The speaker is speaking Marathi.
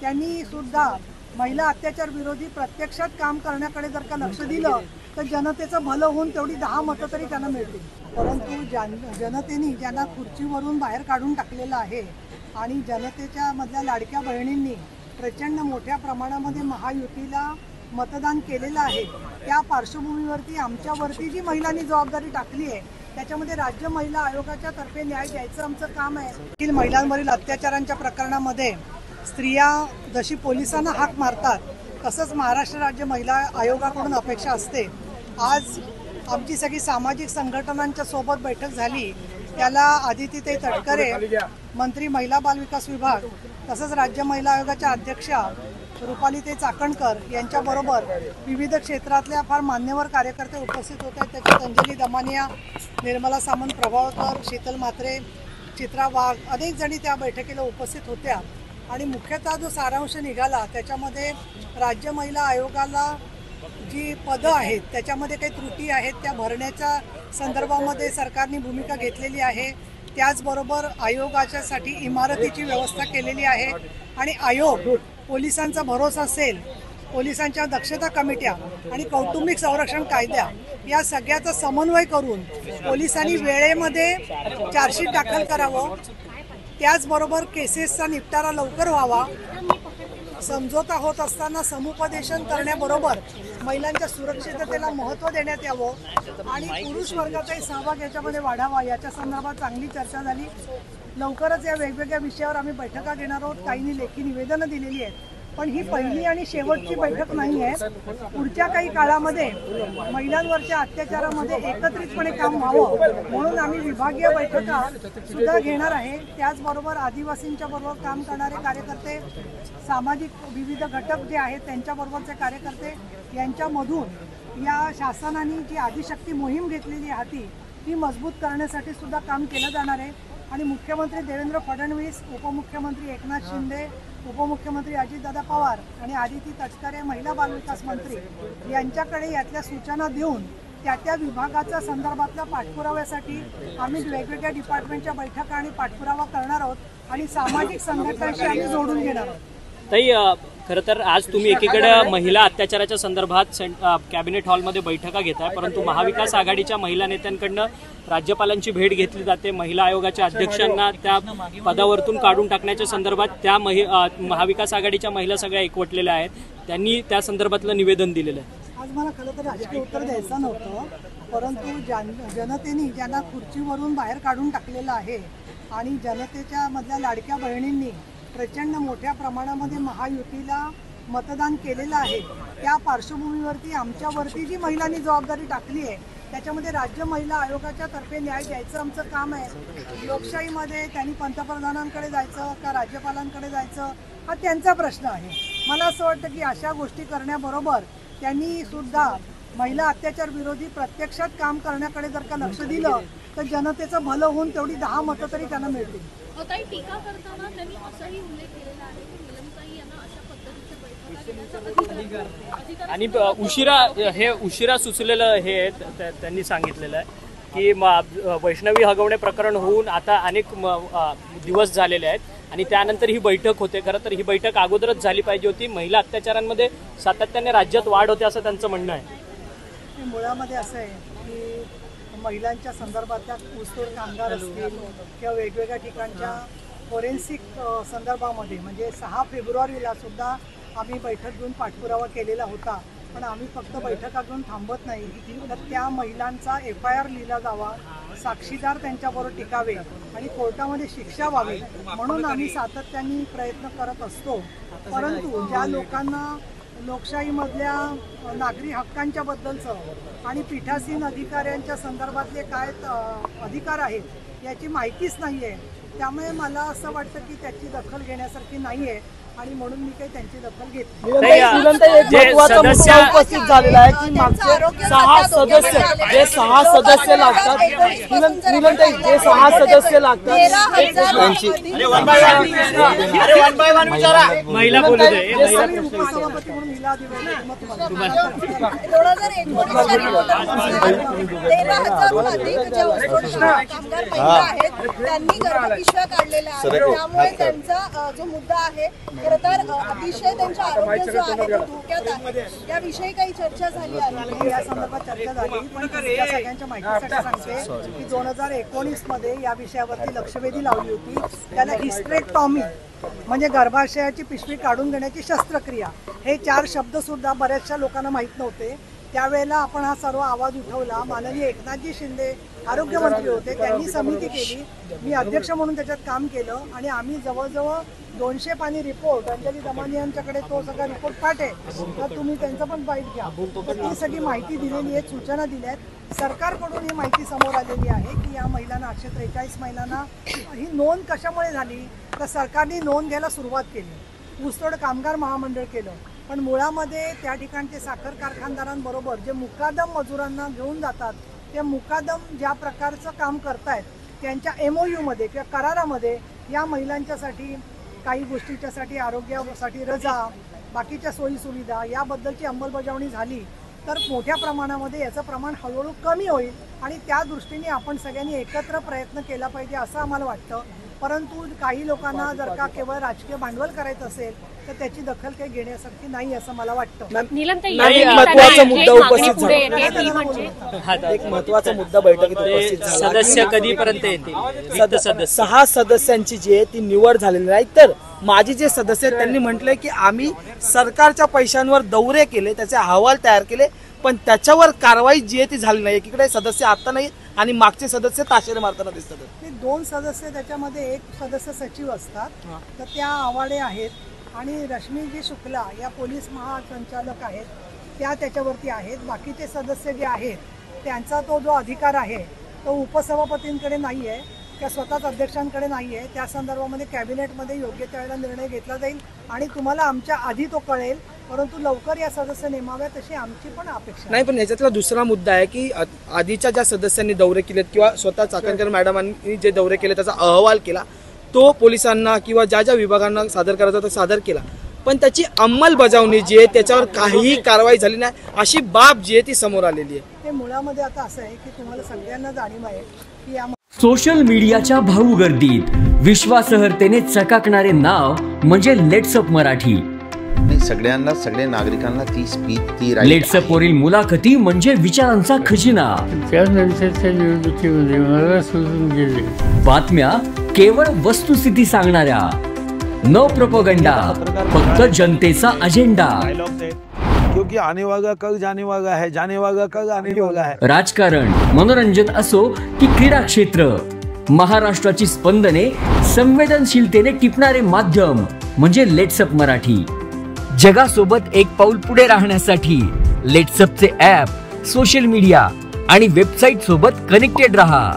त्यांनी सुद्धा महिला अत्याचार विरोधी प्रत्यक्षात काम करण्याकडे जर का लक्ष दिलं तर जनतेचं भलं होऊन तेवढी 10 मतं तरी त्यांना मिळतील। परंतु जनतेने ज्यांना खुर्चीवरून बाहेर काढून टाकलेलं आहे आणि जनतेच्या मधल्या लाडक्या बहिणींनी प्रचंड मोठ्या प्रमाणामध्ये महायुतीला मतदान केलेलं आहे, त्या पार्श्वभूमीवरती आमच्यावरती जी महिलांनी जबाबदारी टाकली आहे त्याच्यामध्ये राज्य महिला आयोगाच्या तर्फे न्याय द्यायचं आमचं काम आहे। महिलांवरील अत्याचारांच्या प्रकरणामध्ये स्त्रिया जशी पोलिसांना हाक मारतात तसंच महाराष्ट्र राज्य महिला आयोगाकडून अपेक्षा असते। आज आमची सगळी सामाजिक संघटनांच्या सोबत बैठक झाली, त्याला आदितीताई तटकरे मंत्री महिला बाल विकास विभाग तसंच राज्य महिला आयोगाच्या अध्यक्षा रुपालीताई चाकणकर यांच्याबरोबर विविध क्षेत्रातल्या फार मान्यवर कार्यकर्ते उपस्थित होते। त्याच्यात अंजली दमानिया, निर्मला सामंत, प्रभावकर, शीतल म्हात्रे, चित्रा वाघ अनेक जणी त्या बैठकीला उपस्थित होत्या आणि मुख्यतः जो सारांश निघाला त्याच्यामध्ये राज्य महिला आयोगाला जी पदं आहेत त्याच्यामध्ये काही त्रुटी आहेत त्या भरण्याच्या संदर्भामध्ये सरकारने भूमिका घेतलेली आहे। त्याचबरोबर आयोगाच्यासाठी इमारतीची व्यवस्था केलेली आहे आणि आयोग पोलिसांचा भरोसा असेल, पोलिसांच्या दक्षता कमिट्या आणि कौटुंबिक संरक्षण कायद्या या सगळ्याचा समन्वय करून पोलिसांनी वेळेमध्ये चार्जशीट दाखल करावं, त्याचबरोबर केसेसचा निपटारा लवकर व्हावा, समझोता होत असताना समुपदेशन करण्याबरोबर महिलांच्या सुरक्षिततेला महत्त्व देण्यात यावं आणि पुरुष वर्गाचाही सहभाग याच्यामध्ये वाढावा याच्या संदर्भात चांगली चर्चा झाली। लवकरच या वेगवेगळ्या विषयावर आम्ही बैठका घेणार आहोत, काहींनी लेखी निवेदनं दिलेली आहेत, पण ही पहिली आणि शेवटची बैठक नाही आहे। पुढच्या काही काळामध्ये महिलांवरच्या अत्याचारामध्ये एकत्रितपणे काम व्हावं म्हणून आम्ही विभागीय बैठका सुद्धा घेणार आहे। त्याचबरोबर आदिवासींच्या बरोबर काम करणारे कार्यकर्ते, सामाजिक विविध घटक जे आहेत त्यांच्याबरोबरचे कार्यकर्ते यांच्यामधून या शासनाने जी आदिशक्ती मोहीम घेतलेली हाती ती मजबूत करण्यासाठी सुद्धा काम केलं जाणार आहे आणि मुख्यमंत्री देवेंद्र फडणवीस, उपमुख्यमंत्री एकनाथ शिंदे, उपमुख्यमंत्री अजितदादा पवार आणि आदिती तटकरे महिला बाल विकास मंत्री यांच्याकडे यातल्या सूचना देऊन त्या विभागाच्या संदर्भातल्या पाठपुराव्यासाठी आम्ही वेगवेगळ्या डिपार्टमेंटच्या बैठका आणि पाठपुरावा करणार आहोत आणि सामाजिक संघटनांशी आम्ही जोडून घेणार आहोत। ताई, खरं तर आज तुम्ही एकीकडे महिला अत्याचाराच्या संदर्भात कॅबिनेट हॉलमध्ये बैठका घेताय, परंतु महाविकास आघाडीच्या महिला नेत्यांकडनं राज्यपालांची भेट घेतली जाते। महिला आयोगाच्या अध्यक्षांना त्या पदावरतून काढून टाकण्याच्या संदर्भात त्या महाविकास आघाडीच्या महिला सगळ्या एकवटलेल्या आहेत, त्यांनी त्या संदर्भातलं निवेदन दिलेलं आहे। आज मला खरं तर राजकीय उत्तर द्यायचं नव्हतं, परंतु जनतेने ज्यांना खुर्चीवरून बाहेर काढून टाकलेलं आहे आणि जनतेच्या मधल्या लाडक्या बहिणींनी प्रचंड मोठ्या प्रमाणामध्ये महायुतीला मतदान केलेलं आहे, त्या पार्श्वभूमीवरती आमच्यावरती जी महिलांनी जबाबदारी टाकली आहे त्याच्यामध्ये राज्य महिला आयोगाच्या तर्फे न्याय द्यायचं आमचं काम आहे। लोकशाहीमध्ये त्यांनी पंतप्रधानांकडे जायचं का राज्यपालांकडे जायचं हा त्यांचा प्रश्न आहे। मला असं वाटतं की अशा गोष्टी करण्याबरोबर त्यांनी सुद्धा महिला अत्याचार विरोधी प्रत्यक्षात काम करण्याकडे जर का लक्ष दिलं तर जनतेचं भलं होऊन तेवढी 10 मतं तरी त्यांना मिळतील। टीका करताना त्यांनी असाही उल्लेख केलेला आहे की निलमताई यांना अशा पद्धतीचे बैठका आणि उशिरा सुचलेलं हे त्यांनी सांगितलेलं आहे की वैष्णवी हगवणे प्रकरण होऊन आता अनेक दिवस झालेले आहेत आणि त्यानंतर ही बैठक होते। खरं तर ही बैठक अगोदरच झाली पाहिजे होती। महिला अत्याचारांमध्ये सातत्याने राज्यात वाढ होते असं त्यांचं म्हणणं आहे। मुळामध्ये असं आहे की महिलांच्या संदर्भातल्या ऊसतोड कामगार असतील किंवा वेगवेगळ्या ठिकाणच्या फोरेन्सिक संदर्भामध्ये म्हणजे 6 फेब्रुवारीला सुद्धा आम्ही बैठक घेऊन पाठपुरावा केलेला होता, पण आम्ही फक्त बैठका घेऊन थांबत नाही तर त्या महिलांचा FIR लिहिला जावा, साक्षीदार त्यांच्याबरोबर टिकावे आणि कोर्टामध्ये शिक्षा व्हावी म्हणून आम्ही सातत्याने प्रयत्न करत असतो। परंतु ज्या लोकांना लोकशाहीमधल्या नागरी हक्कांच्या बद्दलचं आणि पीठासीन अधिकाऱ्यांच्या संदर्भातले काय अधिकार आहेत याची माहितीच नाही आहे, त्यामुळे मला असं वाटतं की त्याची दखल घेण्यासारखी नाही आहे आणि म्हणून मी काही त्यांची दखल घेतली। उपस्थित झालेला आहे की मागचे 6 सदस्य जे 6 सदस्य लागतात जे 6 सदस्य लागतात महिला बोलू दे। 13,000 अधिक ज्या कामगार महिला आहेत त्यांनी गर्भपिशव्या काढलेल्या आहेत, त्यामुळे त्यांचा जो मुद्दा आहे खरं तर अतिशय त्यांचं आरोग्य जो आहे तो धोक्यात आहे, याविषयी काही चर्चा झाली आहे. या संदर्भात चर्चा झाली, पण तुमच्या सगळ्यांच्या माहितीसाठी सांगते की 2019 मध्ये या विषयावरती लक्षवेधी लावली होती. त्याला हिस्टेरेक्टॉमी म्हणजे गर्भाशयाची पिशवी काढून घेण्याची शस्त्रक्रिया, हे 4 शब्द सुद्धा बऱ्याचशा लोकांना माहीत नव्हते. त्यावेळेला आपण हा सर्व आवाज उठवला. माननीय एकनाथजी शिंदे आरोग्यमंत्री होते, त्यांनी समिती केली, मी अध्यक्ष म्हणून त्याच्यात काम केलं आणि आम्ही जवळजवळ 200 पानी रिपोर्ट अंजली दमानी यांच्याकडे तो सगळा रिपोर्ट पाठे, तर तुम्ही त्यांचं पण बाईट घ्या. तर ती सगळी माहिती दिलेली आहे, सूचना दिल्या आहेत. सरकारकडून ही माहिती समोर आलेली आहे की या महिलांना 843 महिलांना ही नोंद कशामुळे झाली, तर सरकारने नोंद घ्यायला सुरुवात केली, ऊसतोड कामगार महामंडळ केलं, पण मुळामध्ये त्या ठिकाणचे साखर कारखानदारांबरोबर जे मुकादम मजुरांना घेऊन जातात, ते मुकादम ज्या प्रकारचं काम करतायत त्यांच्या MOU-मध्ये किंवा करारामध्ये या महिलांच्यासाठी काही गोष्टीच्यासाठी आरोग्यासाठी रजा, बाकीच्या सोयीसुविधा याबद्दलची अंमलबजावणी झाली तर मोठ्या प्रमाणामध्ये याचं प्रमाण हळूहळू कमी होईल आणि त्या दृष्टीने आपण सगळ्यांनी एकत्र प्रयत्न केला पाहिजे असं आम्हाला वाटतं. परंतु काही लोकांना जर का केवळ राजकीय भांडवल करायचं असेल तर त्याची दखल काही घेण्यासारखी नाही असं मला वाटतं. नीलमताई, एक महत्त्वाचा मुद्दा उपस्थित पुढे झाला. येते ती म्हणजे एक महत्त्वाचा मुद्दा बैठकीत उपस्थित झाला. सदस्य कधीपर्यंत येतील? रिक्त सदस्य 6 सदस्यांची जी आहे ती निवड झालेली नाही, तर माजी जे सदस्य आहेत त्यांनी म्हटलंय की आम्ही सरकारच्या पैशांवर दौरे केले, त्याचे अहवाल तयार केले, पण त्याच्यावर कारवाई जी आहे ती झाली नाही. एकीकडे सदस्य आता नाही आणि मागचे सदस्य ताशेरे मारताना दिसतात. ते 2 सदस्य, त्याच्यामध्ये एक सदस्य सचिव असतात, तर त्या आवाडे आहेत आणि रश्मीजी शुक्ला या पोलीस महासंचालक आहेत, त्या त्याच्यावरती आहेत. बाकीचे सदस्य जे आहेत त्यांचा तो जो अधिकार आहे तो उपसभापतींकडे नाही आहे, त्या स्वतःच अध्यक्षांकडे नाही आहे. त्या संदर्भामध्ये कॅबिनेटमध्ये योग्य त्यावेळेला निर्णय घेतला जाईल आणि तुम्हाला आमच्या आधी तो कळेल, परंतु लवकर या सदस्य नेमाव्यात अशी आमची पण अपेक्षा नाही. पण याच्यातला दुसरा मुद्दा आहे की आधीच्या ज्या सदस्यांनी दौरे केलेत किंवा स्वतः चाकणकर मॅडमांनी जे दौरे केले त्याचा अहवाल केला, तो पोलिसांना किंवा ज्या ज्या विभागांना सादर करायचा तो सादर केला, पण त्याची अंमलबजावणी जी आहे त्याच्यावर काहीही कारवाई झाली नाही, अशी बाब जी आहे ती समोर आलेली आहे. ते मुळामध्ये आता असं आहे की तुम्हाला सगळ्यांना जाणीव आहे की या सोशल मीडियाच्या भाऊ गर्दीत विश्वासार्हतेने चकाकणारे नाव म्हणजे लेट्सअप मराठी. सगळ्यांना, सगळ्या नागरिकांना ती स्पीच, ती लेट्सअप वरील मुलाखती म्हणजे विचारांचा खजिना. त्यानंतरच्या निवडणुकीमध्ये मला सोडून गेले. बातम्या केवळ वस्तुस्थिती सांगणाऱ्या, न प्रोपगंडा, फक्त जनतेचा अजेंडा. क्योंकि आने वाला कल जाने वाला है, जाने वाला कल आने वाला है. राजकारण, मनोरंजन असो की क्रीडा क्षेत्र, महाराष्ट्राची स्पंदने संवेदनशीलतेने टिपणारे माध्यम म्हणजे लेट्सअप मराठी. जगासोबत एक पाऊल पुढे राहण्यासाठी लेट्सअपचे ॲप, सोशल मीडिया आणि वेबसाईट सोबत कनेक्टेड रहा.